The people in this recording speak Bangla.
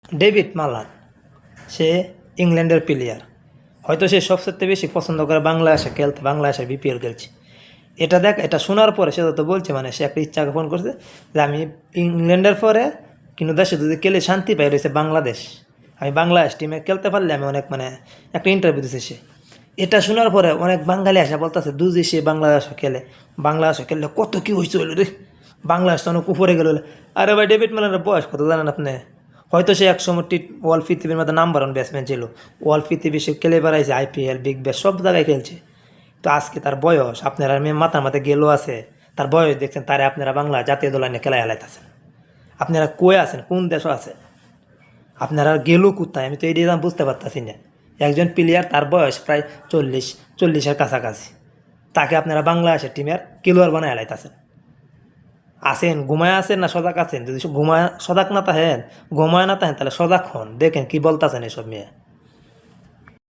ডেভিড মালান, সে ইংল্যান্ডের প্লেয়ার। হয়তো সে সবচেয়ে বেশি পছন্দ করে বাংলাদেশে খেলতে, বাংলাদেশের বিপিএল খেলছে। এটা শোনার পরে সে তো বলছে, মানে সে একটা ইচ্ছা জ্ঞাপন করছে যে আমি ইংল্যান্ডের পরে কিন্তু দেশে যদি খেলে শান্তি পাই রয়েছে বাংলাদেশ, আমি বাংলাদেশ টিমে খেলতে পারলে আমি অনেক, মানে একটা ইন্টারভিউ দিচ্ছে সে। এটা শোনার পরে অনেক বাঙালি আসা বলতেছে দুজি সে বাংলাদেশে খেলে, বাংলাদেশে খেললে কত কী হয়েছে হইল রে, বাংলাদেশ তো অনেক উপরে গেল। আরে ভাই, ডেভিড মালানের বয়স কত জানেন আপনি? হয়তো সে একসময় ওয়ার্ল্ড পৃথিবীর মধ্যে নাম্বার 1 ব্যাটসম্যান ছিল। ওয়ার্ল্ড পৃথিবী সে খেলে বেড়াইছে, আইপিএল, বিগ ব্যাশ সব জায়গায় খেলছে। তো আজকে তার বয়স আপনারা মাথার মাথায় গেলেও আছে, তার বয়স দেখছেন, তারে আপনারা বাংলা জাতীয় দল নিয়ে খেলায় হেলাইতেছেন। আপনারা কই আছেন, কোন দেশও আছে, আপনারা গেলেও কোথায়? আমি তো এই দিয়ে বুঝতে পারতেছি না। একজন প্লেয়ার, তার বয়স প্রায় 40-40-এর কাছাকাছি, তাকে আপনারা বাংলাদেশের টিমের খেলোয়াড় বানায় হেলাইতেছেন। আছেন ঘুমায় আছেন না সজাগ আছেন? যদি সদাক না থাকেন, ঘুমায় না থাকেন, তাহলে সজাগ হন, দেখেন কি বলতেছেন এসব মেয়ে।